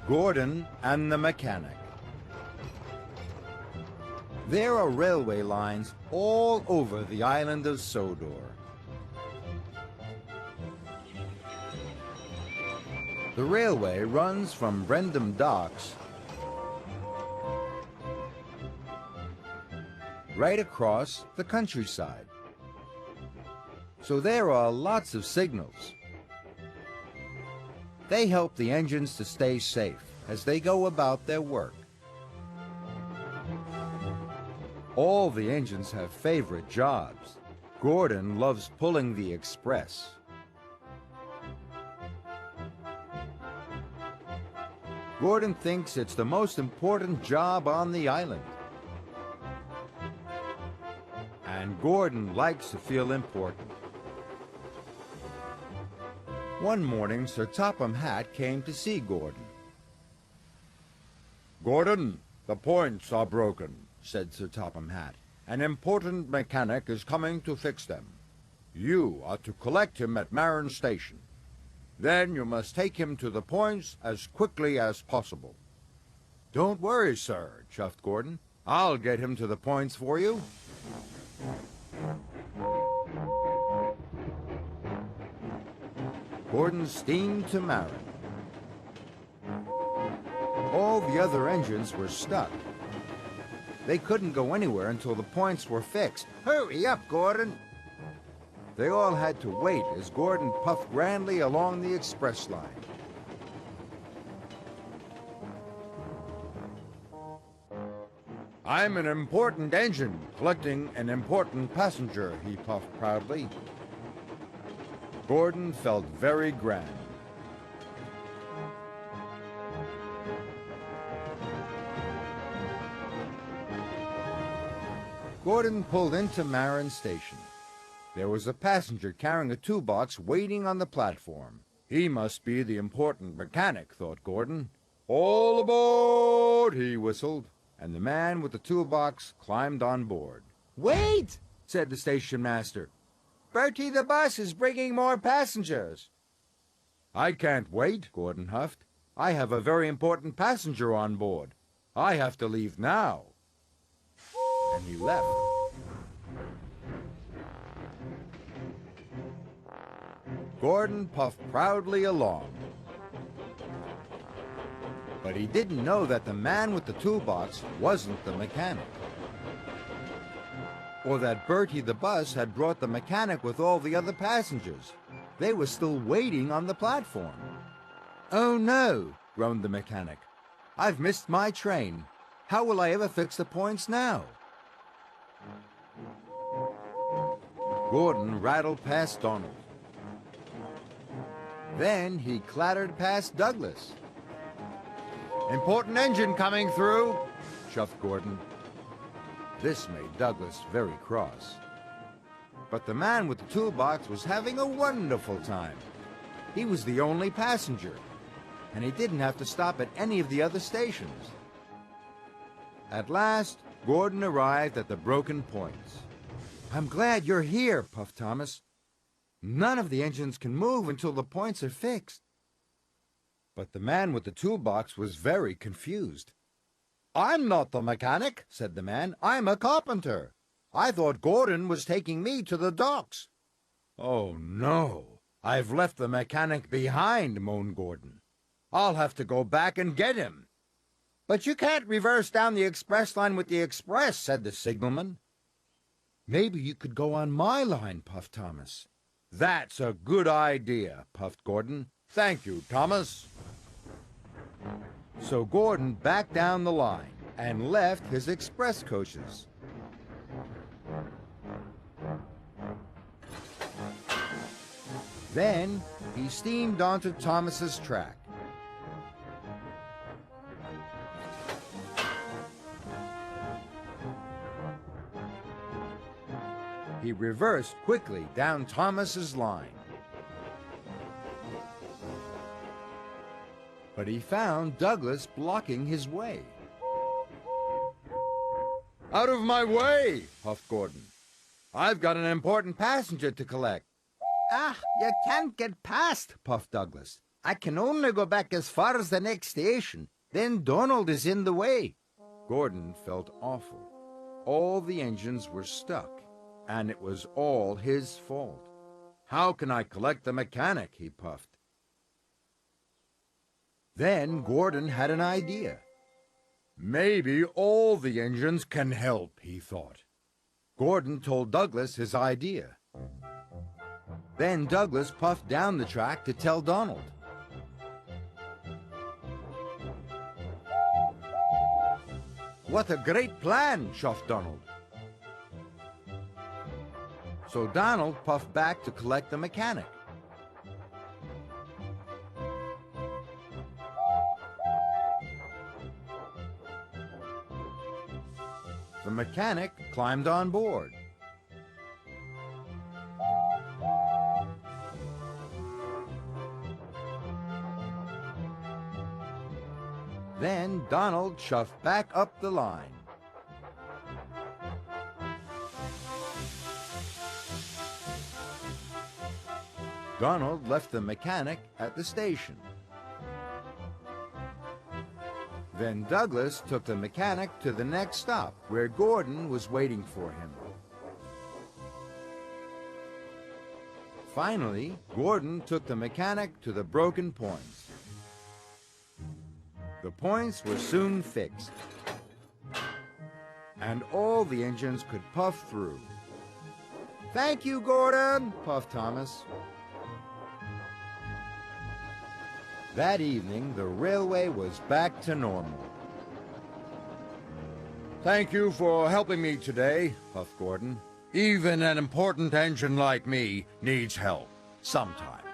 Gordon and the Mechanic. There are railway lines all over the island of Sodor. The railway runs from Brendam Docks right across the countryside. So there are lots of signals. They help the engines to stay safe as they go about their work. All the engines have favorite jobs. Gordon loves pulling the express. Gordon thinks it's the most important job on the island. And Gordon likes to feel important. One morning, Sir Topham Hatt came to see Gordon. "Gordon, the points are broken," said Sir Topham Hatt. "An important mechanic is coming to fix them. You are to collect him at Marin Station. Then you must take him to the points as quickly as possible." "Don't worry, sir," chuffed Gordon. "I'll get him to the points for you." Gordon steamed to Marin. All the other engines were stuck. They couldn't go anywhere until the points were fixed. "Hurry up, Gordon!" They all had to wait as Gordon puffed grandly along the express line. "I'm an important engine, collecting an important passenger," he puffed proudly. Gordon felt very grand. Gordon pulled into Marin Station. There was a passenger carrying a toolbox waiting on the platform. He must be the important mechanic, thought Gordon. "All aboard!" he whistled, and the man with the toolbox climbed on board. "Wait!" said the station master. "Bertie the bus is bringing more passengers." "I can't wait," Gordon huffed. "I have a very important passenger on board. I have to leave now." And he left. Gordon puffed proudly along. But he didn't know that the man with the toolbox wasn't the mechanic. Or that Bertie the bus had brought the mechanic with all the other passengers. They were still waiting on the platform. "Oh no," groaned the mechanic. "I've missed my train. How will I ever fix the points now?" Gordon rattled past Donald. Then he clattered past Douglas. "Important engine coming through," chuffed Gordon. This made Douglas very cross. But the man with the toolbox was having a wonderful time. He was the only passenger, and he didn't have to stop at any of the other stations. At last, Gordon arrived at the broken points. "I'm glad you're here," puffed Thomas. "None of the engines can move until the points are fixed." But the man with the toolbox was very confused. "I'm not the mechanic," said the man. "I'm a carpenter. I thought Gordon was taking me to the docks." "Oh, no. I've left the mechanic behind," moaned Gordon. "I'll have to go back and get him." "But you can't reverse down the express line with the express," said the signalman. "Maybe you could go on my line," puffed Thomas. "That's a good idea," puffed Gordon. "Thank you, Thomas." So Gordon backed down the line and left his express coaches. Then he steamed onto Thomas's track. He reversed quickly down Thomas's line. But he found Douglas blocking his way. "Out of my way!" puffed Gordon. "I've got an important passenger to collect." "Ah, you can't get past," puffed Douglas. I can only go back as far as the next station. Then Donald is in the way. Gordon felt awful. All the engines were stuck, and it was all his fault. How can I collect the mechanic? He puffed. Then Gordon had an idea. Maybe all the engines can help, he thought. Gordon told Douglas his idea. Then Douglas puffed down the track to tell Donald. What a great plan, chuffed Donald. So Donald puffed back to collect the mechanic. The mechanic climbed on board. Then Donald chuffed back up the line. Donald left the mechanic at the station. Then Douglas took the mechanic to the next stop, where Gordon was waiting for him. Finally, Gordon took the mechanic to the broken points. The points were soon fixed, and all the engines could puff through. "Thank you, Gordon," puffed Thomas. That evening, the railway was back to normal. "Thank you for helping me today," puffed Gordon. "Even an important engine like me needs help sometimes."